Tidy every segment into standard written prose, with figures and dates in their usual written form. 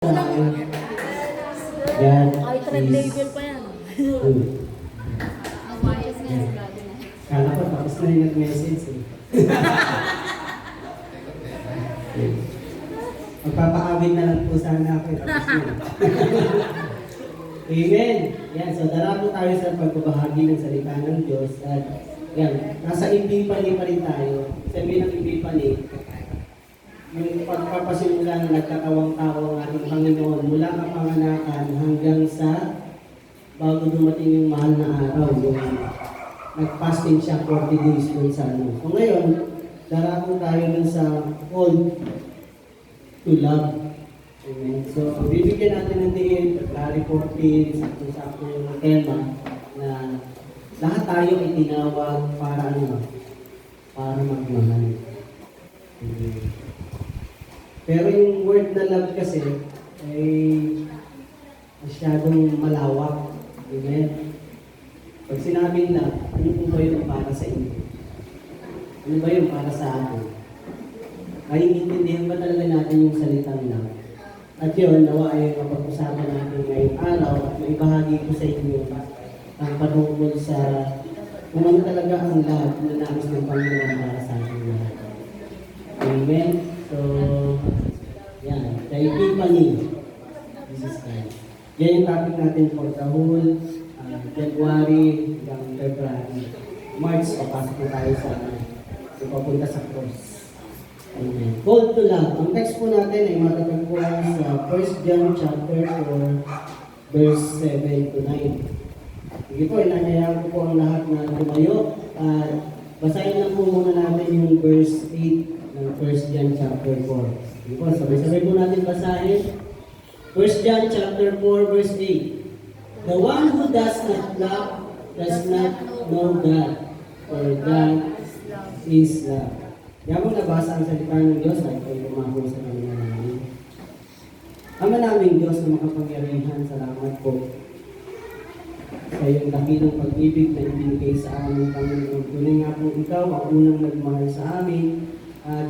Yan. Kahit red label pa yan. Kala ko tapos na yung nag-message eh. Magpapaawin na lang po sana ako. Tapos na. Amen. Yan, so darabo tayo sa pagbabahagi ng salita ng Diyos. At yan, nasa Epipany pa rin tayo. Sabihin ng Epipany, yung pagpapasimula na nagkakawang-tawang ating Panginoon mula kapanganakan hanggang sa bago dumating yung mahal na araw, yung nag-fasting siya 40 days dun sa ano. So ngayon, darako tayo dun sa call to love. Amen. So, bibigyan natin ng diin, February 14, sakto-sakto yung tema na lahat tayo ay tinawag para ano, para magmahal. Amen. Pero yung word na love kasi ay masyadong malawak. Amen. Pag sinabing love, ano po ba yung para sa inyo? Ano ba yung para sa atin? Ay, intindihan ba talaga natin yung salitang love? At yun, nawa ay mapag-usapan natin ngayong araw at maibahagi ko sa inyo ang patungkol sa kung ano talaga ang love na nais ng Panginoon para sa ating lahat. Amen? So, yan. The Epipany. Jesus Christ. Yan yung topic natin for the whole January hanggang February. March, papasok na tayo sa papunta sa cross. Amen. Call to love. Ang text po natin ay matatagpuan sa 1 John chapter 4, verse 7 to 9. Sige po, inanyayaan ko po ang lahat na tumayo. Basahin lang po muna natin yung verse 8 ng 1 John chapter 4. Sige po, sabay-sabay po natin basahin. 1 John chapter 4, verse 8. The one who does not love does not know God, for God is love. Yan mo nabasa ang salita ng Diyos ay kayo lumako sa kanila namin. Ama naming Diyos na makapangyarihan, salamat po sa iyong dakilang pag-ibig na ibinigay sa amin, Panginoon. Tunay nga po ikaw ang unang nagmahal sa amin at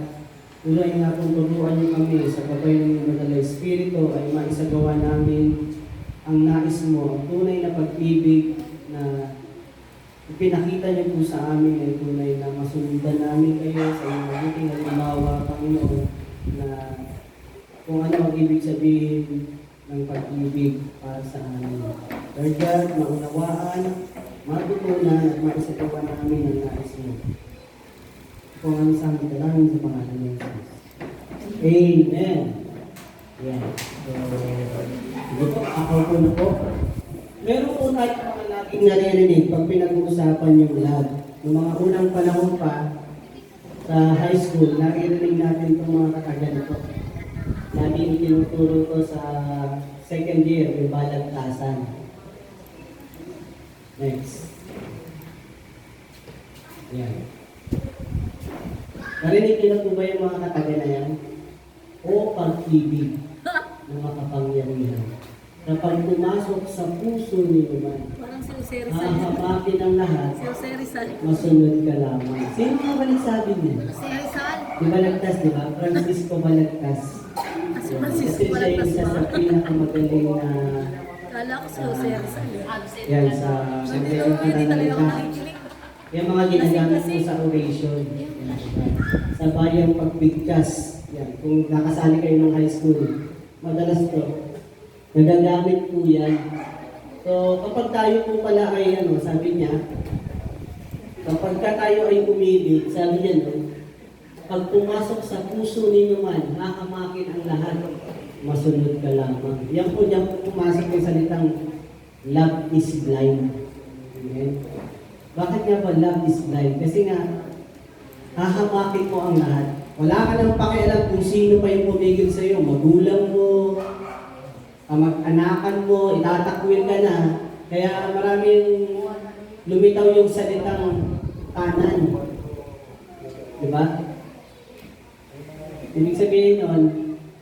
tunay nga po turuan niyo kami sa gabay ng iyong Banal na Espiritu ay maisagawa namin ang nais mo, ang tunay na pag-ibig na ipinakita niyo po sa amin ay tunay na masundan namin kayo sa iyong mabuting halimbawa, Panginoon, na kung ano ang ibig sabihin ng pag-ibig para sa amin. Lord God, maunawaan, matutunan at maisagawa namin ang nais mo. Kung ano sa amin dalangin sa pangalan ng Jesus. Amen. Yan. So, ito po, ako po na po. Meron po tayo mga laging naririnig pag pinag-uusapan yung love. Noong mga unang panahon pa sa high school, naririnig natin itong mga kakaganito. Laging itinuturo ko sa second year, yung balagtasan. Next. Yan. Narinig niyo na po ba yung mga kataga na yan? O pag-ibig ng makapangyarihan. Kapag pumasok sa puso niyo man, hahapakin ang lahat, masunod ka lamang. Sino nga ba nagsabi niya? Di Balagtas, di ba? Francisco Balagtas. Kasi siya yung isa sa pinakamagaling na yan sa magaling pananalita. Yung mga ginagamit mo sa oration. Yan. Sa bayang pagbigkas. Yan. Kung nakasali kayo ng high school, madalas to. Nagagamit po yan. So, kapag tayo po pala ay, sabi niya, kapag tayo ay umibig, sabi niya, pag pumasok sa puso ninyo man, hahamakin ang lahat, masunod ka lamang. Yan po pumasok yung salitang, love is blind. Amen? Bakit nga ba love is blind? Kasi nga, hahamakin mo ang lahat. Wala ka nang pakialam kung sino pa yung pumigil sa iyo, magulang mo, mag-anakan mo, itatakwil ka na. Kaya maraming lumitaw yung salitang kanan. Diba? Ibig sabihin nun,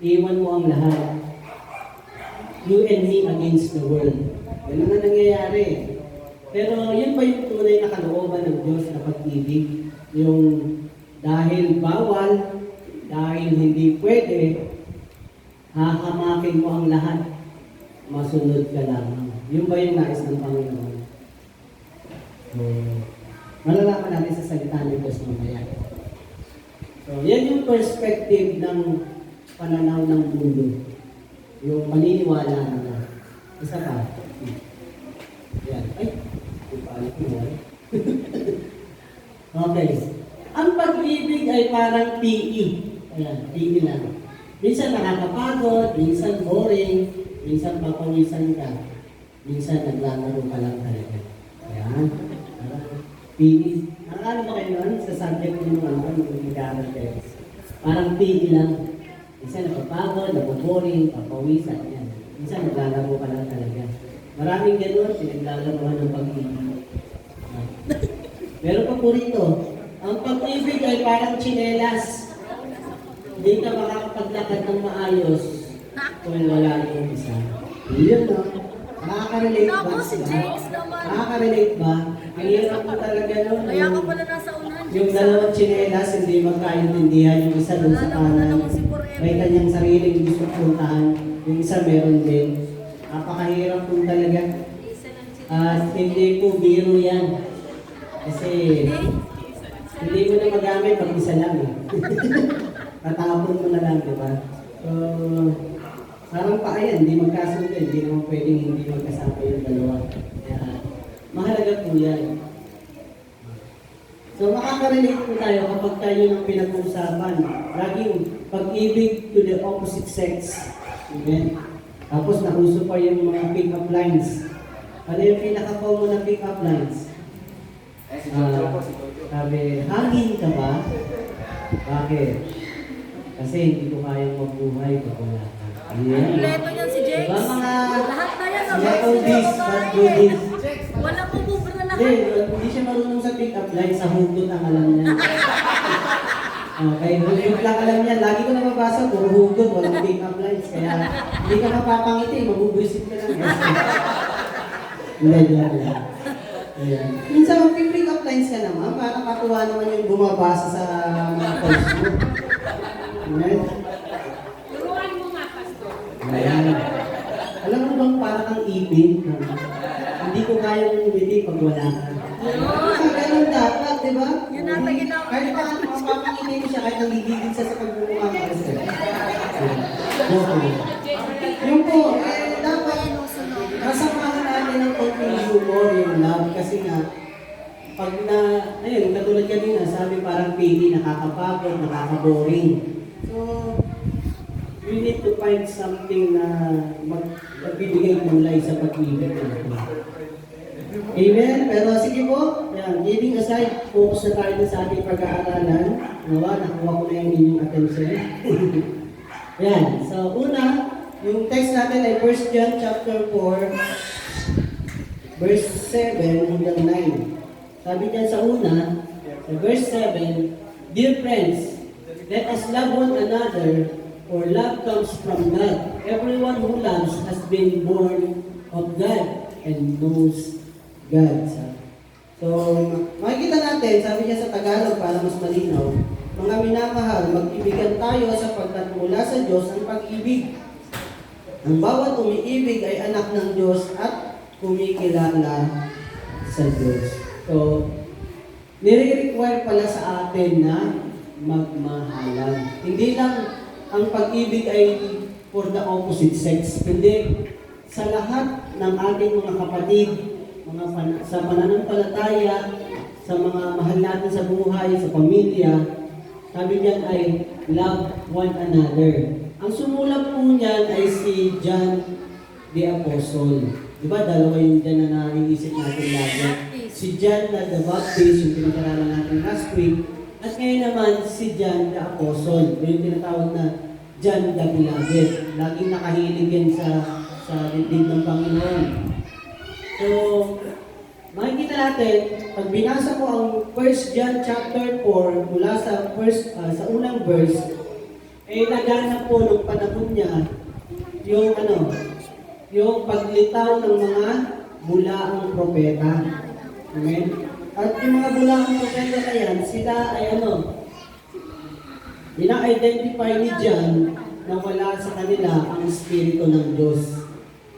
iwan mo ang lahat. You and me against the world. Ganun na nangyayari. Pero yun ba yung tunay na kalooban ng Diyos na pag-ibig? Yung dahil bawal, dahil hindi pwede, hahamakin mo ang lahat, masunod ka lamang. Yun ba yung nais ng Panginoon? So, malalaman natin sa salita ni Diyos mamaya. So, yan yung perspective ng pananaw ng mundo. Yung maniniwala na. Isa pa. Yan. Ay, ipaalit mo yan. Okay. Ang pag-ibig ay parang PE. Ayan, PE lang. Minsan nakakapagod, minsan boring, minsan papawisan ka, minsan naglalaro ka lang talaga. Ayan. PE. Ano ba kayo nun? Sa subject nyo nung nag-aaral kayo. Parang PE lang. Minsan napapagod, napaboring, papawisan. Ayan. Minsan naglalaro ka lang talaga. Maraming gano'n, pinaglalaroan ng pag-ibig. Meron pa po rito, ang pag-ibig ay parang tsinelas. Hindi ka makakapaglakad ng maayos kung wala yung isa. Yun no? Nakaka-relate ba? Ako si James naman. Nakaka-relate ba? Ang hirap mo talaga nun. Kaya ka pala nasa unahan. Yung dalawang tsinelas, hindi magkaintindihan. Yung isa dun sa kanan, may kanyang sariling gusto puntahan. Yung isa meron din. Napakahirap po talaga. At hindi po biro yan. Kasi hindi mo na magamit pag isa lang eh. Tatapon mo na lang, di ba? So, parang pa ayan, hindi magkasundo, hindi naman pwedeng hindi magkasama yung dalawa. Kaya, mahalaga po yan. So, makaka-relate po tayo kapag tayo ng pinag-uusapan. Laging pag-ibig to the opposite sex. Amen? Tapos, nauso pa yung mga pick-up lines. Ano yung pinaka-common na pick-up lines? Sabi, hangin ka ba? Bakit? Kasi hindi ko kayang mabuhay pag wala ka. Ayan. Kompleto yan si James. Diba mga... Lahat na yan. Let all this, but do this. Wala po bubra na Hindi, lahat. hindi siya marunong sa pick-up line. Sa hugot ang alam niya. Okay, hugot lang alam niya. Lagi ko nababasa, puro hugot, walang pick-up lines. Kaya hindi ka mapapangiti, mabubwisit ka lang. Hindi, lang. Ayan. Minsan mag-pick up lines ka naman, para katuwa naman yung bumabasa sa mga post mo. Amen? Turuan mo nga, Pastor. Ayan. Alam mo bang para kang ipin? Hindi ko kayang umiti pag wala ka. Ganun dapat, di ba? Yun nata ginawa. Kahit pa mapapangiti mo siya, kahit nanggigigil siya sa pagbubunga ka. Yung po, dapat kasamahan natin ang konting humor, yung love, kasi nga, pag na, ayun, katulad kanina, sabi parang pili, nakakapagod, nakakaboring. So, we need to find something na magbibigay kulay sa pag-ibig natin. Amen? Pero sige po, yan, giving aside, focus na tayo sa ating pag-aaralan. Nawa, nakuha ko na yung inyong attention. Yan, so una, yung text natin ay 1 John chapter 4, verse 7 hanggang 9. Sabi diyan sa una, sa verse 7, Dear friends, let us love one another, for love comes from God. Everyone who loves has been born of God and knows God. So, makikita natin, sabi niya sa Tagalog para mas malinaw, mga minamahal, mag-ibigan tayo sapagkat mula sa Diyos ang pag-ibig. Ang bawat umiibig ay anak ng Diyos at kumikilala sa Diyos. So, nire-require pala sa atin na magmahalan. Hindi lang ang pag-ibig ay for the opposite sex. Hindi. Sa lahat ng ating mga kapatid, sa pananampalataya, sa mga mahal natin sa buhay, sa pamilya, sabi niyan ay love one another. Ang sumulat po niyan ay si John the Apostle. Diba, dalawa yung dyan na naiisip natin lagi. Si John the Baptist, yung pinag-aralan natin last week. At ngayon naman, si John the Apostle. Yung tinatawag na John the Beloved. Laging nakahilig yan sa dibdib ng Panginoon. So, makikita natin, pag binasa ko ang 1 John chapter 4, mula sa unang verse, eh naganap po nung panahon niya yung paglitaw ng mga bulaang propeta. Amen? At yung mga bulaang propeta na yan, sila ay ina-identify ni John na wala sa kanila ang Espiritu ng Diyos.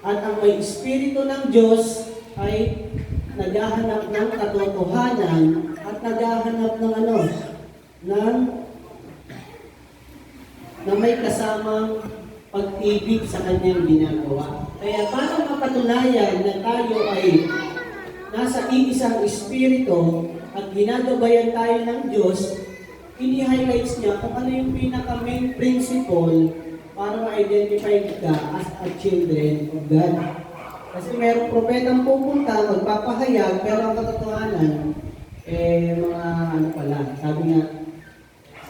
At ang may Espiritu ng Diyos ay naghahanap ng katotohanan at naghahanap ng na may kasamang pag-ibig sa kanyang ginagawa. Kaya para mapatunayan na tayo ay nasa iisang Espiritu at ginagabayan tayo ng Diyos, ini-highlights niya kung ano yung pinaka-main principle para ma-identify ka as a children of God. Kasi merong propetang pupunta, magpapahayag, pero ang katotohanan, sabi nga,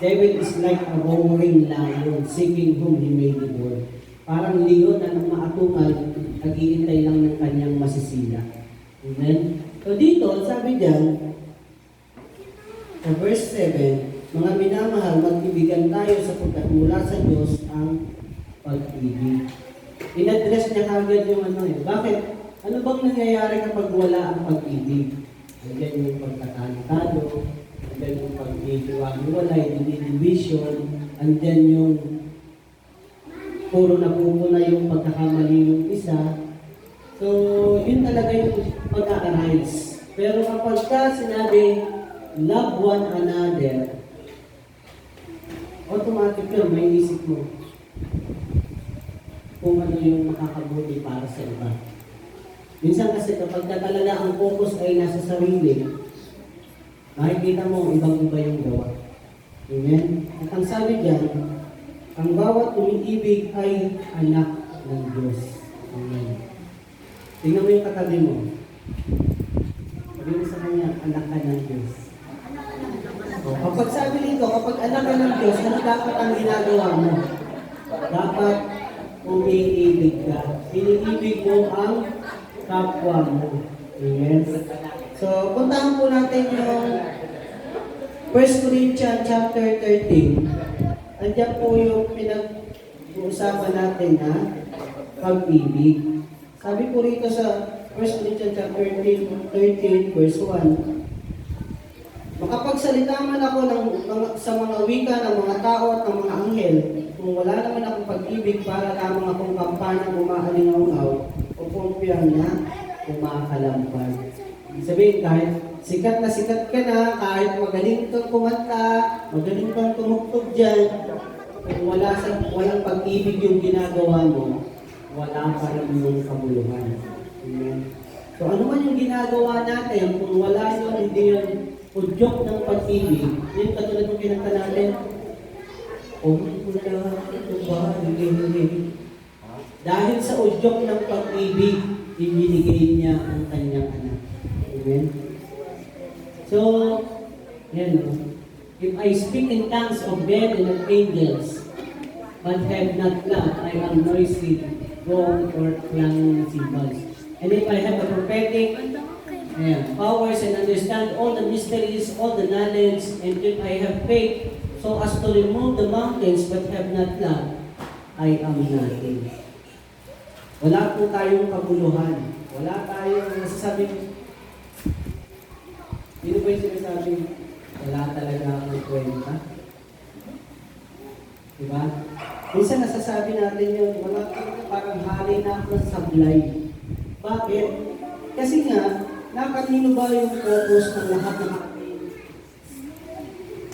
David is like a roaring lion, seeking whom he may devour. Parang leon na nang maatungal, nag-iintay lang ng kanyang masisila. Amen? So dito, sabi diyan, sa verse 7, mga minamahal, mag-ibigan tayo sapagkat mula sa Diyos ang pag-ibig. In-address niya kagad yung Bakit? Ano bang nangyayari kapag wala ang pag-ibig? Andiyan yung pagkatalo-talo, andiyan yung pag-iiwag-walay, division, andiyan yung puro napupuna yung pagkakamali ng isa. So, yun talaga yung pag-a-arise. Pero kapag ka sinabi, love one another, automatic yun, may isip mo kung ano yung makakabuti para sa iba. Minsan kasi kapag talaga ang focus ay nasa sarili, makikita mo ibang-iba yung gawa. Amen? At ang sabi dyan, ang bawat umiibig ay anak ng Diyos. Amen. Tingnan mo yung katabi mo. Sabi mo sa kanya, anak ka ng Diyos. Kapag sabi nito, kapag anak ka ng Diyos, ano dapat ang ginagawa mo? Dapat umiibig ka. Iniibig mo ang kapwa mo. Amen? So, puntahan po natin yung 1 Corinthians chapter 13. Andiyan po yung pinag-uusapan natin na pag-ibig. Sabi po rito sa 1 Corinthians chapter 13 verse 1, makapagsalita man ako sa mga wika ng mga tao at ng mga anghel, kung wala naman akong pag-ibig, para lamang akong kampanang umaalingaw o pumpiyang na kumakalampag. Ibig sabihin, kahit sikat ka na, kahit magaling kang kumanta, magaling kang tumugtog dyan, kung walang pag-ibig yung ginagawa mo, wala pa rin yung kabuluhan. Amen. So ano man yung ginagawa natin, kung wala yun, hindi yun udyok ng pag-ibig, yun katulad ng kinanta natin, dahil sa udyok ng pag-ibig, ibinigay niya ang kanyang anak. Amen? So, if I speak in tongues of men and of angels, but have not love, I am noisy, gong, or clanging cymbals. And if I have a prophetic powers and understand all the mysteries, all the knowledge, and if I have faith so as to remove the mountains but have not love, I am nothing. Wala po tayong kabuluhan. Wala tayong nasasabing, hindi ba yung sinasabing, wala talaga akong kwenta? Diba? Minsan nasasabi natin yun, wala talaga, parang hali na ako sa sablay. Bakit? Kasi nga, nakanino ba yung focus ng lahat ng ating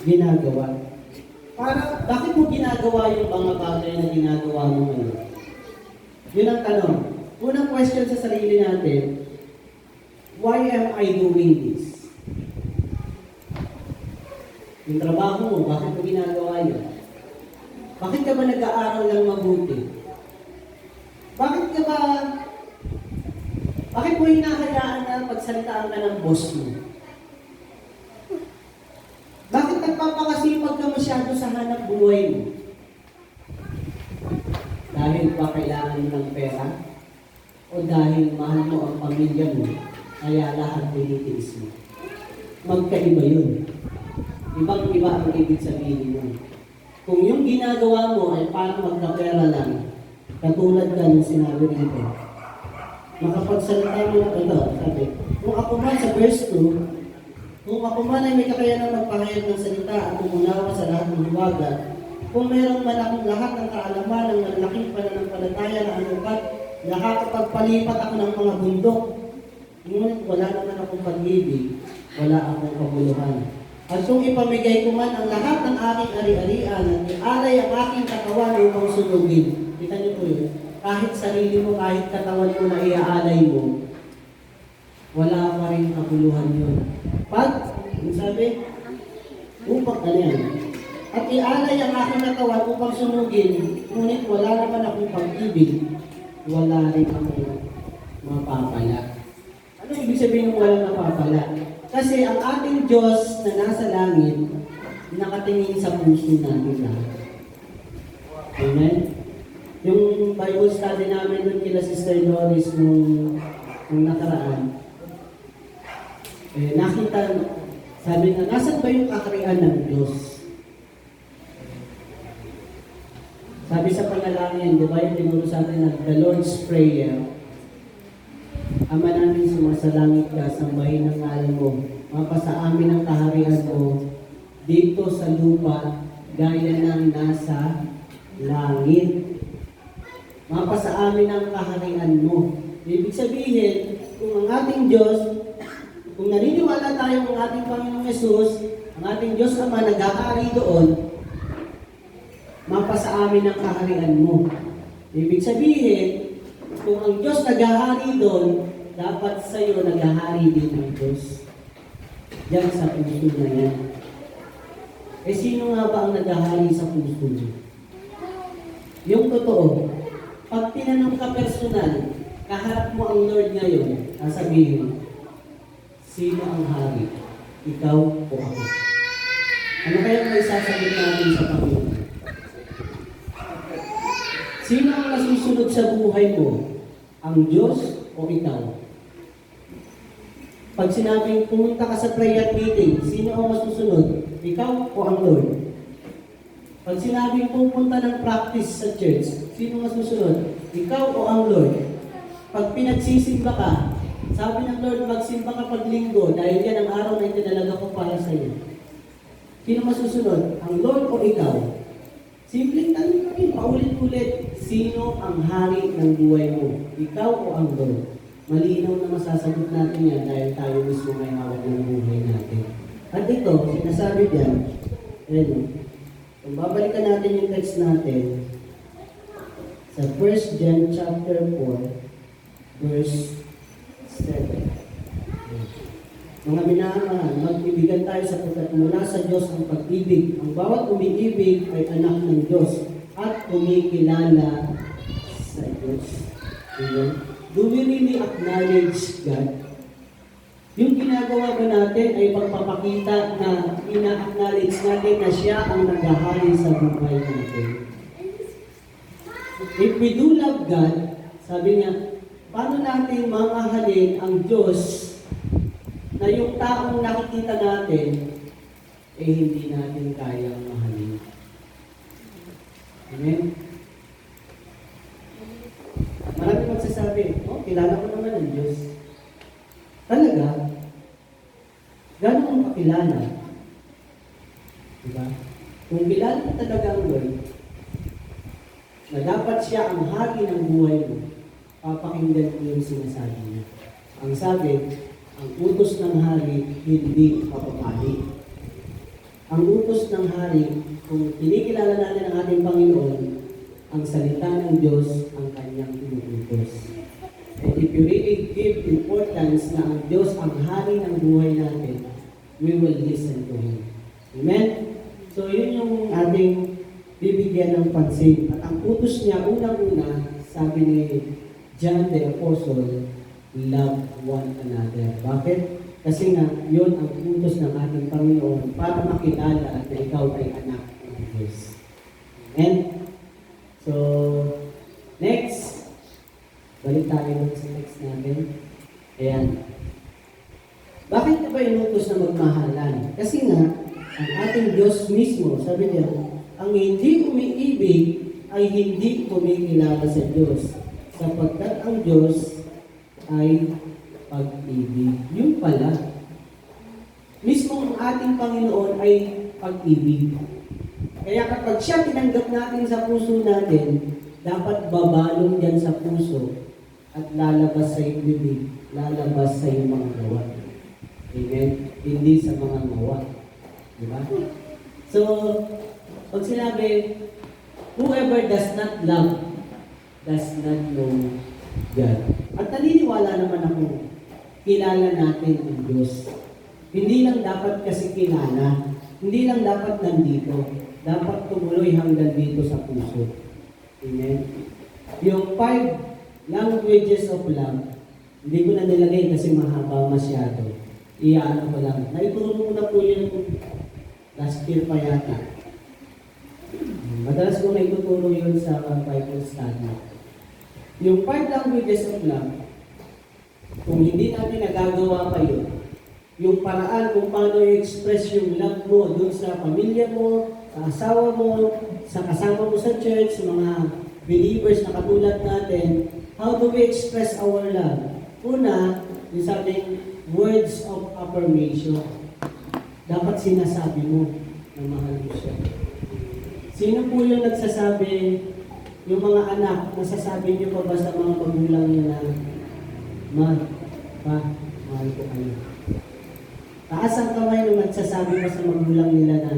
ginagawa? Bakit mo ginagawa yung mga bagay na ginagawa mo ngayon? Yun ang tanong. Unang question sa sarili natin, why am I doing this? Yung trabaho mo, bakit mo ginagawa yun? Bakit ka ba nag-aaral ng mabuti? Bakit mo hinahayaan na pagsalitaan ka ng boss mo? Bakit nagpapakasipag ka masyado sa hanap buhay mo? Dahil ba kailangan mo ng pera? O dahil mahal mo ang pamilya mo, kaya lahat tinitiis mo? Magkaiba yun. Ibang-iba ang ibig sabihin mo. Kung yung ginagawa mo ay parang magkapera lang, katulad ka ng sinabi nito, makapagsalita mo ito, sabi, kung ako man sa verse 2, kung ako man ay may kakayanang magpahayag ng salita at umunawa sa lahat ng hiwaga, Kung meron man akong lahat ng kaalaman, ng malaking pananampalataya na anupat, nakakapagpalipat ako ng mga bundok. Ngunit wala naman akong pag-ibig, wala akong kabuluhan. At kung ipamigay ko man ang lahat ng aking ari-arian at ialay ang aking katawan upang sunugin. Kita niyo po yun. Kahit sarili mo, kahit katawan mo na iaalay mo, wala pa rin kabuluhan yun. Pag, yung sabi, upang ano yan. At ialay ang aking katawan upang sunugin, ngunit wala naman akong pag-ibig, wala rin akong mapapala. Ano ibig sabihin ng walang mapapala? Kasi ang ating Diyos na nasa langit, nakatingin sa puso natin lahat. Amen? Yung Bible study namin nun kila Sister Doris nung nakaraan, nakita, sabi na, nasan ba yung kakarian ng Diyos? Sabi sa panalangin, di ba yung tinuro sa atin na the Lord's Prayer, Ama namin sumasalangit ka, sambahin ang ngalan mo, mapasa amin ang kaharian mo, dito sa lupa, gaya ng nasa langit. Mapasa amin ang kaharian mo. Ibig sabihin, kung ang ating Diyos, kung naniniwala tayo ng ating Panginoong Yesus, ang ating Diyos Ama nag-aari doon, mapasa amin ang kaharian mo. Ibig sabihin, kung ang Diyos nag-ahari doon, dapat sa iyo nag-ahari din ang Diyos. Diyan sa puso na yan. Eh sino nga ba ang nag-ahari sa puso niyo? Yung totoo, pag tinanong ka personal, kaharap mo ang Lord ngayon, sasabihin, sino ang hari? Ikaw o ako? Ano kaya may sasagot natin sa Panginoon? Sino ang nasusunod sa buhay mo? Ang Diyos o ikaw? Pag sinabing pumunta ka sa prayer meeting, sino ang masusunod? Ikaw o ang Lord? Pag sinabing pupunta ng practice sa church, sino masusunod? Ikaw o ang Lord? Pag pinagsisimba ka, sabi ng Lord, magsimba ka pag linggo dahil yan ang araw na itinalaga ko para sa iyo. Sino masusunod? Ang Lord o ikaw? Simpleng tanong kami, paulit-ulit. Sino ang hari ng buhay mo? Ikaw o ang Lord? Malinaw na masasagot natin yan dahil tayo mismo may hawak ng buhay natin. At ito, sinasabi diyan, kung babalikan natin yung text natin, sa 1 John chapter 4, verse 7. Mga minamahal, mag-ibigan tayo sapagkat mula sa Diyos ang pag-ibig. Ang bawat umiibig ay anak ng Diyos at kumikilala sa Diyos. Amen? Do we really acknowledge God? Yung ginagawa ba natin ay pagpapakita na ina-acknowledge natin na siya ang naghahari sa buhay natin. If we do love God, sabi niya, paano natin mamahalin ang Diyos na yung taong nakikita natin, hindi natin kayang mahalin. Amen? Marami magsasabi, kilala ko naman ang Diyos. Talaga? Gano'n ang pakilala? Diba? Kung kilala mo talaga ang Lord, na dapat siya ang hari ng buhay mo, papakinggan mo yung sinasabi niya. Ang sabi, ang utos ng hari, hindi papapali. Ang utos ng hari, kung kinikilala natin ang ating Panginoon, ang salita ng Diyos ang kanyang inuutos. And if you really give importance na ang Diyos ang hari ng buhay natin, we will listen to Him. Amen? So yun yung ating bibigyan ng pansin. At ang utos niya, unang-una, sabi ni John the Apostle, love one another. Bakit? Kasi nga, yun ang utos ng ating Panginoon para makilala at na ikaw ay anak ng Diyos. Amen? So, next, balik tayo sa text natin. Ayan. Bakit na ba inutos na magmahalan? Kasi nga, ang ating Diyos mismo, sabi niya, ang hindi umiibig ay hindi kumikilala sa Diyos. Sapagkat ang Diyos ay pag-ibig. Yung pala, mismo ang ating Panginoon ay pag-ibig. Kaya kapag siya tinanggap natin sa puso natin, dapat babalong yan sa puso at lalabas sa iyong bibig, lalabas sa iyong mga gawa. Amen? Hindi sa mga gawa. Diba? So, pag sinabi, whoever does not love, does not know God. At naniniwala naman ako, kilala natin ang Diyos. Hindi lang dapat kasi kilala, hindi lang dapat nandito, dapat tumuloy hanggang dito sa puso. Amen? Yung 5 languages of love, hindi ko na nilagay kasi mahaba masyado. Iyaano ko lang. Naituro ko na po yun last year pa yata. Madalas ko naituturo yun sa Bible study. Yung 5 languages of love, kung hindi natin nagagawa pa yun, yung paraan kung paano i-express yung love mo dun sa pamilya mo, sa asawa mo, sa kasama mo sa church, sa mga believers na katulad natin, how do we express our love? Una, yung sabing words of affirmation. Dapat sinasabi mo na mahal mo siya. Sino po yung nagsasabi, yung mga anak, nasasabi niyo pa ba sa mga magulang niyo na, mahal ko kayo. Taas ang kamay nung nagsasabi pa sa magulang nila na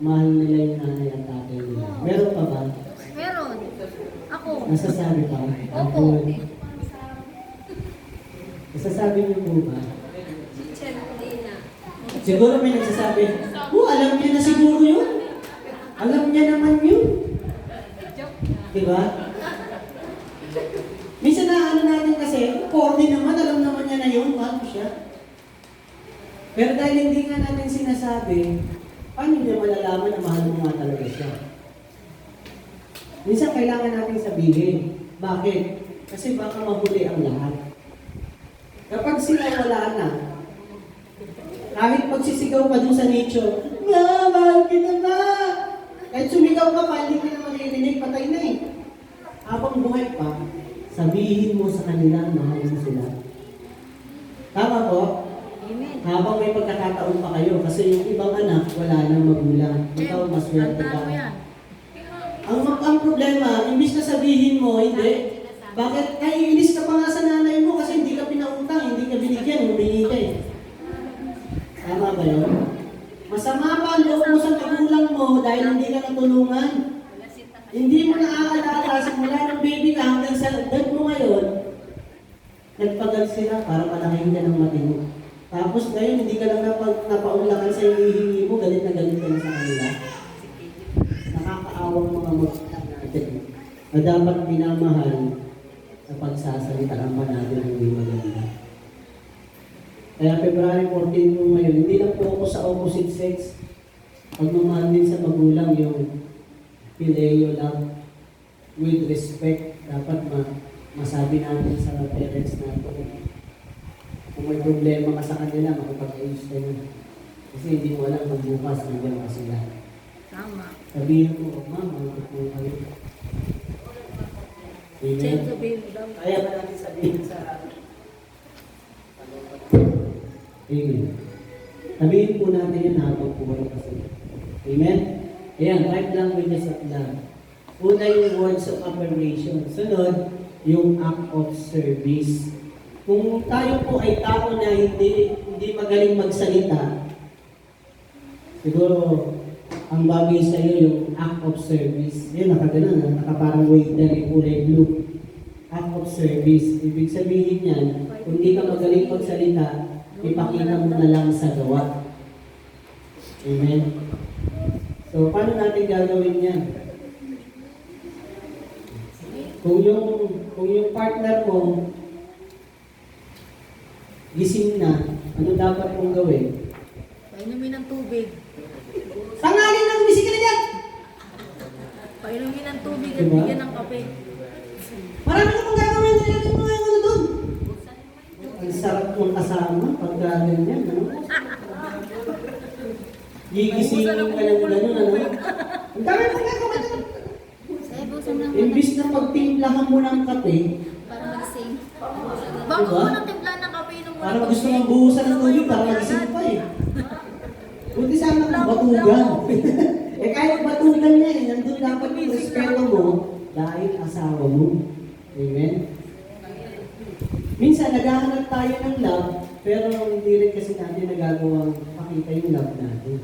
mahal nila yung nanay at tatay nila. Meron pa ba? Meron. Ako. Nasasabi pa? Opo. Nasasabi niyo po ba? Teacher, hindi na. Siguro may nagsasabi, alam niya na siguro yun. Alam niya naman yun. Diba? Minsan na ano natin kasi, corny naman, alam naman niya na yun, mahal ko siya. Pero dahil hindi nga natin sinasabi, paano niya malalaman na mahal mo nga talaga siya? Minsan kailangan natin sabihin. Bakit? Kasi baka mahuli ang lahat. Kapag sila wala na, kahit pagsisigaw pa dun sa nature, mahal kita na! Kahit sumigaw ka pa, hindi ka na maririnig, patay na eh. Habang buhay pa, sabihin mo sa kanila, mahal mo sila. Tama po? Amen. Habang may pagkakataon pa kayo, kasi yung ibang anak, wala nang magulang. Ikaw, maswerte ka. Tandaan mo yan. Ang problema, imbis na sabihin mo, hindi. Bakit? Inis ka pa nga sa nanay mo kasi hindi ka pinautang, hindi ka binigyan, humingi ka eh. Tama ba yun? Masama pa ang loob mo sa magulang mo dahil hindi ka natulungan. Hindi mo naaalala simula ng baby ka hanggang sa edad mo ngayon, nagpagal sila para palakihin ka ng matino. Tapos ngayon, hindi ka lang napaunlakan sa hinihingi mo, galit na sa kanila. Nakakaawang mga magulang natin na dapat minamahal sa pagsasalita ang natin ng hindi maganda. Kaya February 14 po ngayon, hindi lang po ako sa opposite sex. Pagmamahal din sa magulang yung phileo love with respect. Dapat masabi natin sa parents natin. Kung may problema ka sa kanila, makapag-ayos ka na. Kasi hindi mo alam kung bukas nandiyan ka sila. Tama. Sabihin ko, mama, mahal ko kayo. Amen. Change the bill daw. Kaya ba natin sabihin sa Amen. Sabihin po natin yun habang buhay kasi. Amen? Ayan, 5 languages of love. Una yung words of affirmation. Sunod, yung act of service. Kung tayo po ay tao na hindi magaling magsalita, siguro ang bagay sa iyo yung act of service. Yun, nakaganon, nakaparang waiter, yung kulay blue. Act of service. Ibig sabihin yan, kung hindi ka magaling magsalita, ipakita mo na lang sa gawa. Amen? So, paano natin gagawin yan? Kung yung partner mo, gising na, ano dapat mong gawin? Painumin ng tubig. Tangalin na, gumising ka na dyan! Painumin ng tubig at Diba? bigyan ng kape. Marami ka pang gagawin na yung mga ano doon. Ang sarap mong kasama pagka ganyan, ano? Gigisingin ka lang gano'n, ano? Ang dami mong gagawin doon. Imbis na pagtimplahan mo ng kape, Para magising. Bago Diba? mo ng timpla ng kape, inom mo ng parang tubig. gusto mong buhusan ng tubig para magising pa eh. Buti sana kung batugan. Eh kahit batugan niya eh, nandun dapat yung respeto mo dahil asawa mo. Amen? Minsan, naghahanap tayo ng love, pero hindi rin kasi natin nagagawang pakita yung love natin.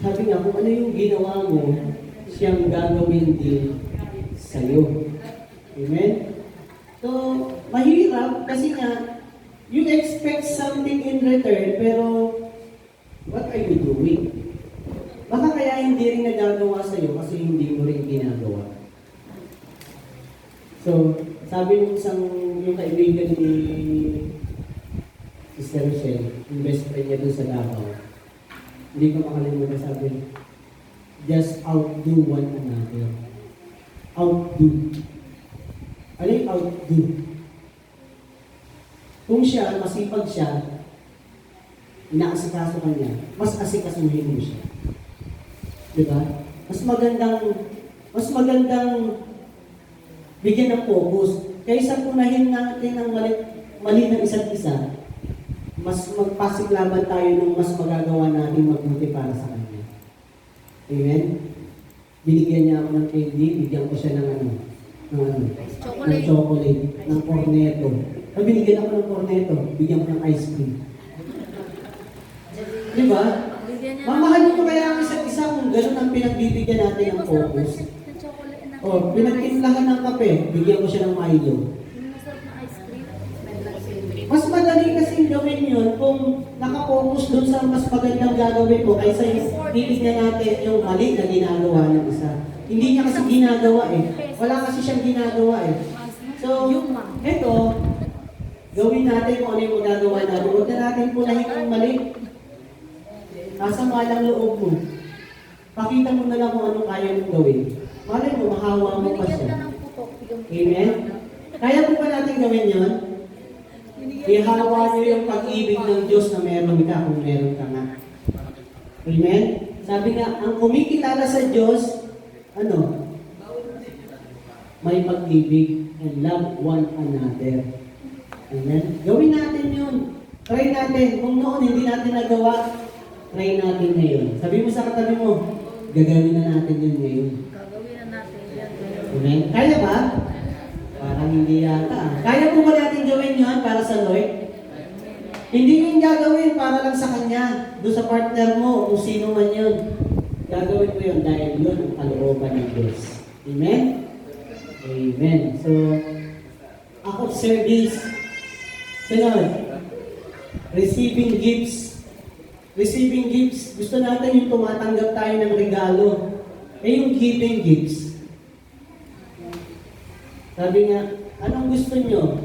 Sabi nga, kung ano yung ginawa mo, siyang gagawin din sa'yo. Amen? So, mahirap kasi nga, you expect something in return, pero what are you doing? Baka kaya hindi rin nagagawa sa'yo kasi hindi mo rin ginagawa. So, sabi ng yung kaibigan ni Sister Rochelle, yung best friend niya doon sa Davao, hindi ko makalimutan sabi, just outdo one another. Outdo. Ano yung outdo? Kung siya, masipag siya, inaasikaso ka niya, mas asikasuhin mo siya. Diba? Mas magandang bigyan ng focus. Kaysa punahin natin ng mali ng isa't isa, mas magpasiglaban tayo ng mas magagawa natin mabuti para sa kanya. Amen? Binigyan niya ako ng candy, bigyan ko siya ng chocolate, ng cornetto. Pag binigyan ako ng cornetto, bigyan ko ng ice cream. Diba? Mamahalin ko kaya ang isa't isa kung gano'n ang pinagbibigyan natin ng focus. O, pinagtimplahan ng kape, bigyan ko siya ng Milo. Mas madali kasing gawin yun kung nakafocus dun sa mas magandang gagawin mo kaysa yung bibigyan natin yung mali na ginagawa ng isa. Hindi niya kasi ginagawa eh. Wala kasi siyang ginagawa eh. So, eto, gawin natin kung ano yung magagawa natin. Huwag na natin punahin ang mali. Nasa malang loob mo. Pakita mo na lang kung anong kaya mong gawin. Malay mo, mahawa mo pa siya. Amen? Kaya po ba natin gawin yun? Ihawa niyo yung pag-ibig ng Diyos na meron ka kung meron ka nga. Amen? Sabi nga, ang kumikilala sa Diyos, may pag-ibig and love one another. Amen? Gawin natin yun. Try natin. Kung noon hindi natin nagawa, try natin ngayon. Sabi mo sa katabi mo, gagawin na natin yun ngayon. Amen? Kaya ba? Parang hindi yata. Kaya po ba natin gawin yun para sa Lord? Hindi yung gagawin para lang sa Kanya, doon sa partner mo, kung sino man yun. Gagawin mo yun dahil yun ang kalooban ng Diyos. Amen? Amen. So, act of service. Sunod, receiving gifts. Receiving gifts, gusto natin yung tumatanggap tayo ng regalo. Yung giving gifts. Sabi nga, anong gusto nyo?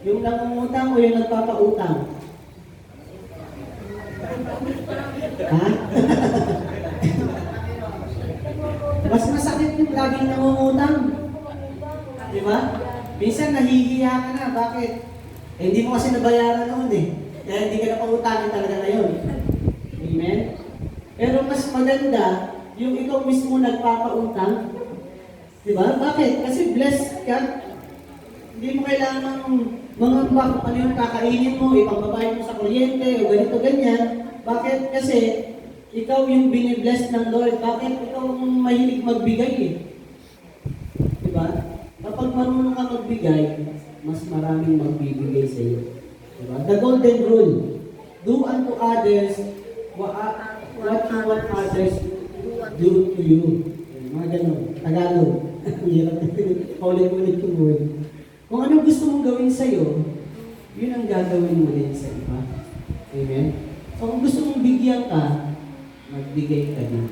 Yung nangungutang o yung nagpapautang? Ha? Mas masakit yung laging nangungutang. Di ba? Minsan nahihiya ka na. Bakit? Hindi mo kasi nabayaran noon eh. Kaya hindi ka na pautangin talaga ngayon. Amen? Pero mas maganda yung ikaw mismo nagpapautang. Diba? Bakit? Kasi blessed ka. Hindi mo kailangan ng mga kung ano yung kakainin mo, ipambabayad mo sa kuryente, o ganito, ganyan. Bakit? Kasi ikaw yung binibless ng Lord. Bakit? Ikaw ang mahilig magbigay eh. Diba? Kapag marunong ka magbigay, mas maraming magbibigay sa iyo. Diba? The golden rule. Do unto others what you want others do to you. Mga ganun. Tagalog. Hirap ulit-ulit yung word. Kung anong gusto mong gawin sa'yo, yun ang gagawin mo din sa iba. Amen? So kung gusto mong bigyan ka, magbigay ka din.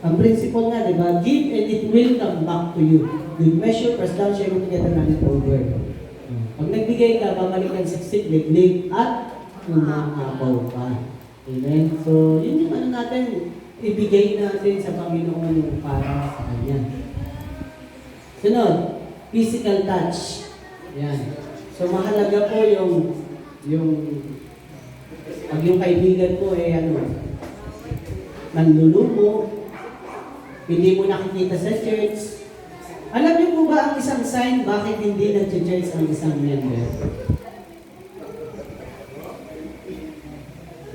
Ang principle nga, di ba? Give and it will come back to you. Good measure, press down, share together, running over. Pag nagbigay ka, babalikan sa siglig at umaapaw ka. Amen? So, yun yung natin, ibigay natin sa Panginoon para sa Kanya. Sunod, physical touch. Yan. So mahalaga po pag yung kaibigan mo nanlulumo, hindi mo nakikita sa church. Alam niyo po ba ang isang sign bakit hindi nag-church ang isang member?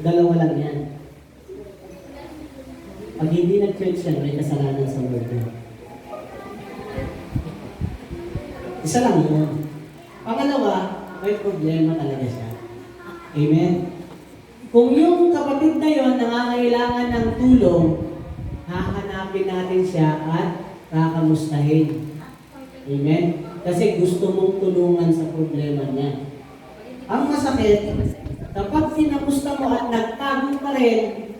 Dalawa lang yan. Pag hindi nag-church yan, may kasalanan sa Lord niya. Isa lang yun. Pangalawa, may problema talaga siya. Amen? Kung yung kapatid na yon nangangailangan ng tulong, hahanapin natin siya at kakamustahin. Amen? Kasi gusto mong tulungan sa problema niya. Ang masakit, kapag kinamusta mo at nagtago pa rin,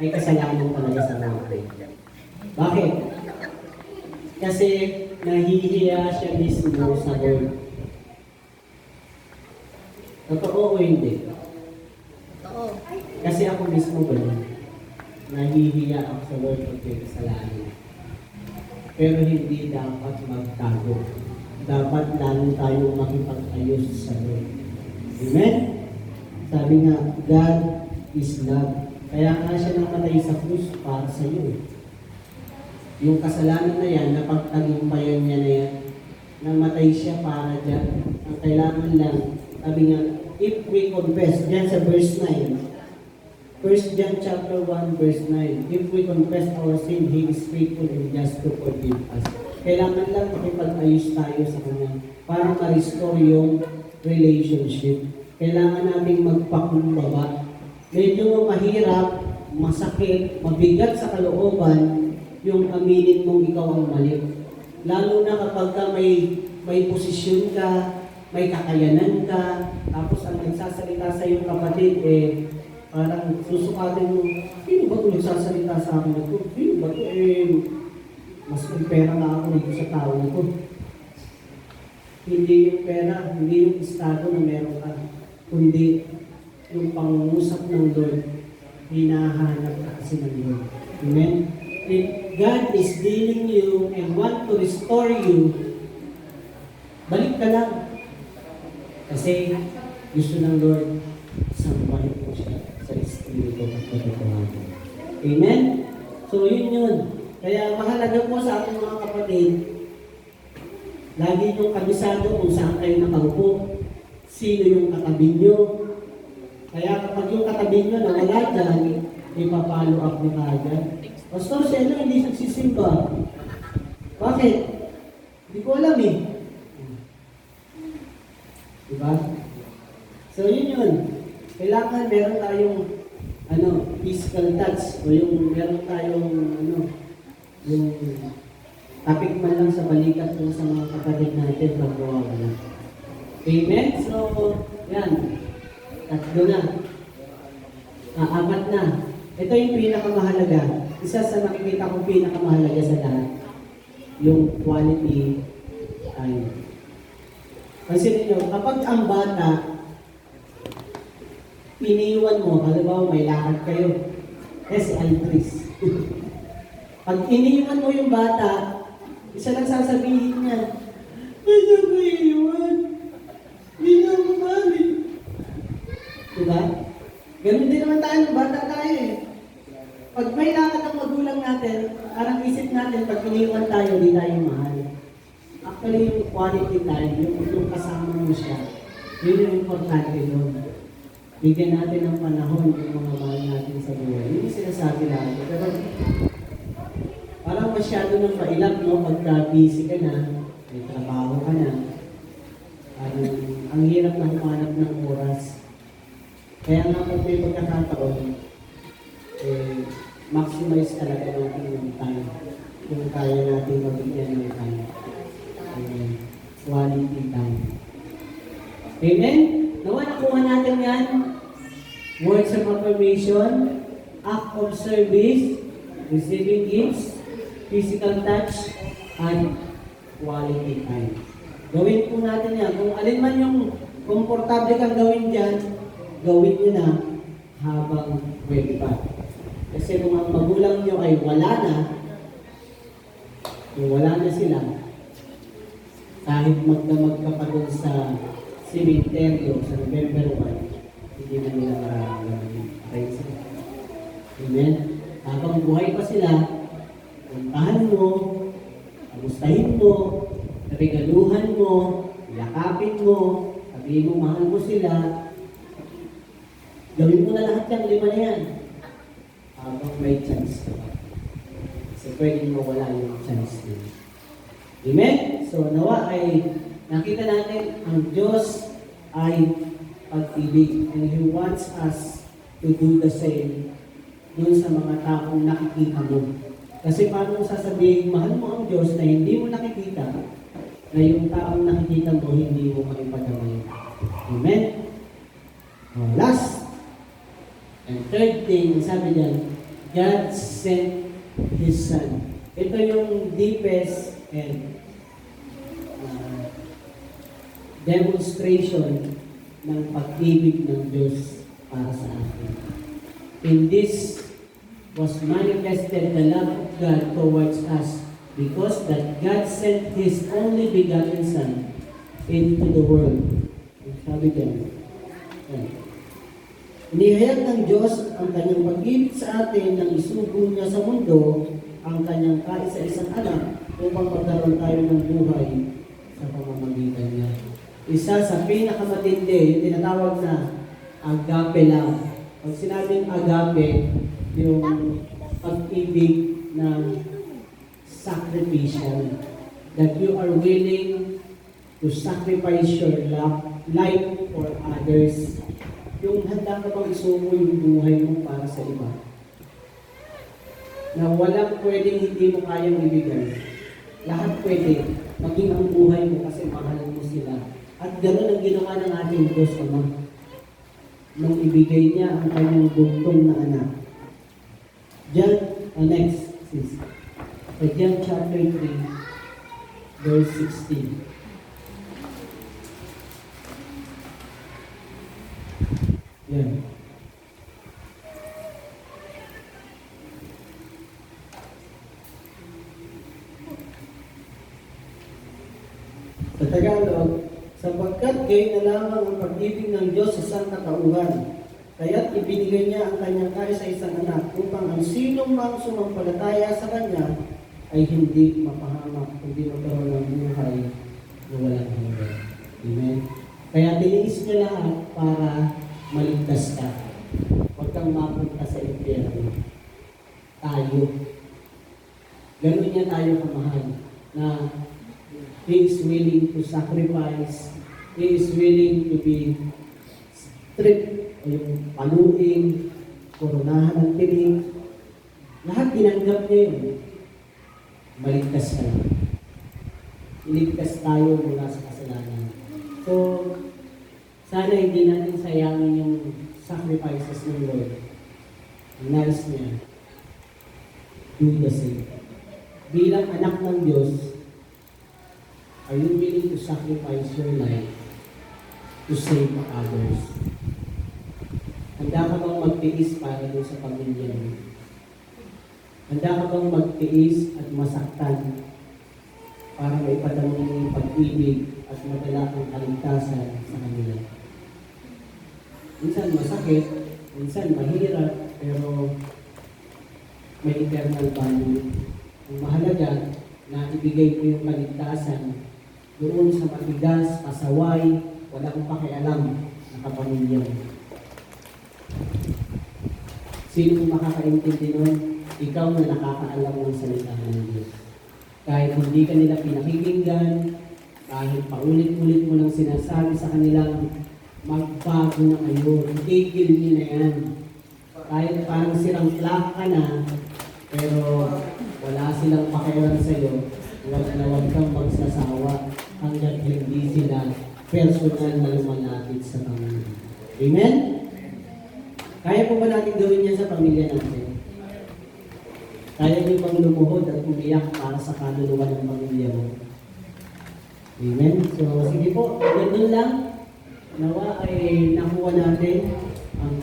ay kasalanan talaga sa Lord. Bakit? Kasi nahihiya siya mismo sa Lord. Totoo o hindi? Totoo. Kasi ako mismo ba nahihiya ako sa Lord pag may kasalanan. Pero hindi dapat magtago. Dapat lalo tayong makipag-ayos sa Lord. Amen? Sabi nga, God is love. Kaya nga siya namatay sa krus para sa iyo. Yung kasalanan na yan, napagtagumpayan niya na yan, namatay siya para dyan. Ang kailangan lang, sabi nga, if we confess, dyan sa verse 9, 1 John chapter 1 verse 9, if we confess our sin, He is faithful and just to forgive us. Kailangan lang makipag-ayos tayo sa Kanya para ma-restore yung relationship. Kailangan nating magpakumbaba. Medyo mahirap, masakit, mabigat sa kalooban yung aminin mong ikaw ang mali. Lalo na kapag ka may posisyon ka, may kakayanan ka, tapos ang nagsasalita sa iyong kapatid, parang susukatin mo, sino ba ito nagsasalita sa akin ito? Sino ba ito? Mas may pera na ako dito sa tao na ito. Hindi yung pera, hindi yung estado na meron ka, kundi yung pangungusap ng Lord, hinahanap ka kasi ng Lord. Amen? If God is dealing you and want to restore you, balik ka lang. Kasi gusto ng Lord, sampahin mo siya sa Espiritu at katotohanan. Amen? So yun. Kaya mahalaga po sa ating mga kapatid, lagi niyong kabisado kung saan kayo nakaupo, sino yung katabi niyo. Kaya kapag yung katabi niyo na wala dyan, ipapalo up niyo kagad. Pastor, siya hindi nagsisimba. Bakit? Hindi ko alam eh. Diba? So yun. Kailangan meron tayong physical touch o yung meron tayong yung topic man lang sa balikat kung sa mga kapatid natin pag wala. Amen? So, yan. Tatlo na. Apat na. Ito yung pinakamahalaga. Isa sa nakikita kong pinakamahalaga sa lahat. Yung quality time. Kasi ninyo, kapag ang bata iniwan mo, halimbawa may lakad kayo, si Aldris. Pag iniwan mo yung bata, isa lang sasabihin niya, hindi ko iiwan. Hindi na mabalik. Diba? Ganun din naman tayo, bata tayo eh. Pag may lakad ang magulang natin, parang isip natin, pag iniwan tayo, di tayo mahal. Actually, yung quality time, yung kasama mo siya, yun yung importante doon. Bigyan natin ng panahon yung mga mahal natin sa buhay. Yun yung sinasabi natin. Pero parang masyado nang mailap, no? Pagka busy ka na, may trabaho ka na, ang hirap na humanap ng oras. Kaya nga pag may pagkakataon, maximize talaga natin yung time. Kung kaya natin mabigyan ng time. Amen. Quality time. Amen? Nawa nakuha natin yan. Words of affirmation, act of service, receiving gifts, physical touch, and quality time. Gawin po natin yan. Kung alin man yung komportable kang gawin dyan, gawin nyo na habang pwede pa. Kasi kung ang magulang nyo ay wala na, kung wala na sila, kahit magdamag ka pa dun sa cemetery sa November 1, hindi na nila mararamdaman. Okay, sila. Amen? Habang buhay pa sila, puntahan mo, kamustahin mo, regaluhan mo, yakapin mo, sabihin mo mahal mo sila, gawin mo na lahat yung 5 na yan. habang may chance ka pa. Kasi pwedeng mawala yung chance mo. Amen? So nawa ay nakita natin ang Diyos ay pag-ibig and He wants us to do the same dun sa mga taong nakikita mo. Kasi paano mo sasabihin, mahal mo ang Diyos na hindi mo nakikita, na yung taong nakikita mo, hindi mo makipagamay. Amen? Last and third thing, sabi diyan, God sent His Son. Ito yung deepest and demonstration ng pag-ibig ng Diyos para sa atin. In this was manifested the love of God towards us because that God sent His only begotten Son into the world. Sabi diyan. Inihayag ng Diyos ang kanyang pag-ibig sa atin nang isugo niya sa mundo ang kanyang kaisa-isang anak upang magkaroon tayo ng buhay sa pamamagitan niya. Isa sa pinakamatindi, yung tinatawag na agape love. Pag sinabing agape, yung pag-ibig na sacrificial, that you are willing to sacrifice your life for others. Yung handa ka bang isuko yung buhay mo para sa iba. Na walang pwedeng hindi mo kayang ibigay. Lahat pwede, maging ang buhay mo kasi mahal mo sila. At ganoon ang ginawa ng ating Diyos Ama. Nung ibigay niya ang kanyang bugtong na anak. Next, sis. John chapter 3, verse 16. Yan. Sa Tagalog, sapagkat gayon na lamang ang pag-ibig ng Diyos sa sangkatauhan, kaya't ibinigay niya ang kanyang kaisa-isang anak upang ang sinong mang sumampalataya sa kanya ay hindi mapahamak, kundi magkaroon ng buhay na walang hanggan. Amen? Kaya tiniis niya lahat para maligtas ka. Huwag kang mapunta sa impyerno. Tayo. Ganun niya tayo kamahal na He is willing to sacrifice. He is willing to be stripped o yung paluin, koronahan ng tinig. Lahat ginanggap niya yun. Maligtas ka lang. Iligtas tayo mula sa kasalanan. So, sana hindi natin sayangin yung sacrifices ng Lord. Ang nais niya, do the same. Bilang anak ng Diyos, are you willing to sacrifice your life to save others? Handa ka bang magtiis para doon sa pamilya mo? Handa ka bang magtiis at masaktan para maipadama mo yung pag-ibig at madala ang kaligtasan sa kanila? Minsan masakit, minsan mahirap, pero may eternal value. Ang mahalaga na ibigay mo yung kaligtasan doon sa matigas, pasaway, walang pakialam na kapamilya. Sino makakaintindi nun? Ikaw na nakakaalam ng salita ng Diyos. Kahit hindi ka nila pinakikinggan, kahit paulit-ulit mo lang sinasabi sa kanilang magbago na kayo, itigil niyo na yan. Kahit parang silang plak ka na, pero wala silang pakialam sa'yo, huwag na huwag kang magsasawa hanggang hindi sila personal na lumalapit sa Panginoon. Amen? Kaya po ba natin gawin yan sa pamilya natin? Kaya niyo bang lumuhod at umiyak para sa kaluluwa ng pamilya mo? Amen? So, sige po, ganun lang. Nawa ay nakuha natin ang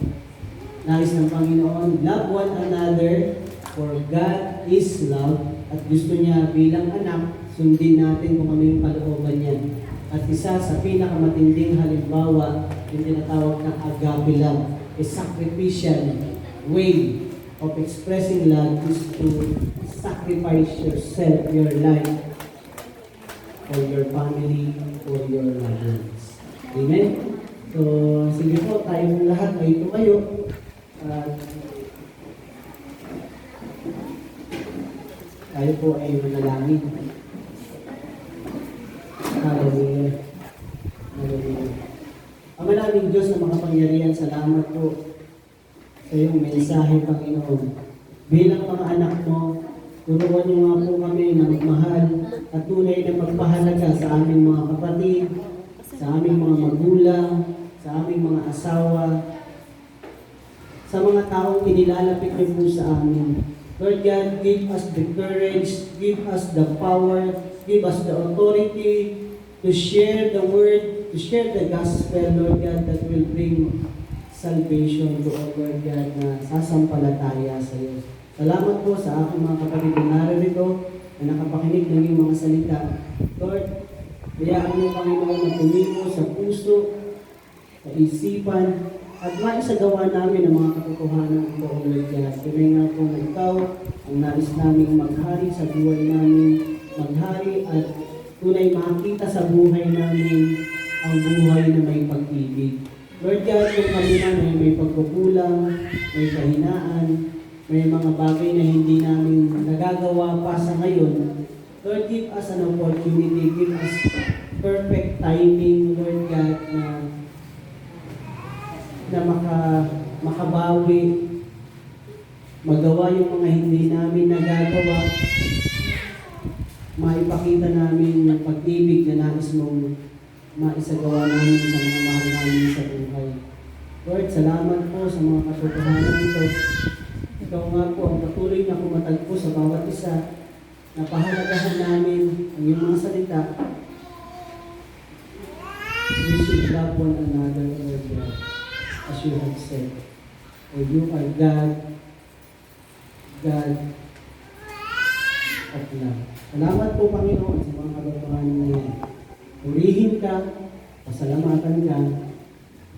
nais ng Panginoon. Love one another, for God is love. At gusto niya bilang anak, sundin natin kung ano yung kalooban niya. At isa sa pinakamatinding halimbawa, yung tinatawag ng agape love, a sacrificial way of expressing love is to sacrifice yourself, your life, for your family, for your loved ones. Amen? So, sige po, tayong lahat ay tumayo. Tayo po ay manalangin. Hallelujah. Hallelujah. Ama naming Diyos na makapangyarihan, salamat po sa iyong mensahe, Panginoon. Bilang mga anak mo, turuan niyo nga po kami na magmahal at tunay na magpahalaga sa aming mga kapatid, sa aming mga magulang, sa aming mga asawa, sa mga taong inilalapit niyo po sa amin. Lord God, give us the courage, give us the power, give us the authority to share the word, to share the gospel, Lord God, that will bring salvation to all, Lord God, na sasampalataya sa iyo. Salamat po sa aking mga kapatid na narito na nakapakinig ng iyong mga salita. Lord, hayaan mo, Panginoon, na tumimo sa puso, sa isipan, at maisagawa namin ang mga katotohanan ito, Lord God. Tunay nga po na ikaw ang nais namin maghari sa buhay namin, maghari at tunay makita sa buhay namin ang buhay na may pag-ibig. Lord God, kung kami man ay may pagkukulang, may kahinaan, may mga bagay na hindi namin nagagawa pa sa ngayon, Lord, give us an opportunity, give us perfect timing, Lord God, na makabawi, magawa yung mga hindi namin nagagawa, maipakita namin yung pag-ibig na nais mong maisagawa namin sa mga mahal namin sa buhay. Lord, salamat po sa mga katotohanan ito. Ikaw nga po ang patuloy na kumatagpo sa bawat isa na pahalagahan namin ang iyong mga salita. We should love one another, Lord God, as you have said. For you are God, God of love. Salamat po, Panginoon, sa mga katotohanan na yan. Purihin ka, pasalamatan ka,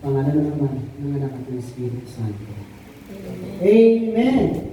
pangalan naman ng anak at ng Espiritu Santo. Amen.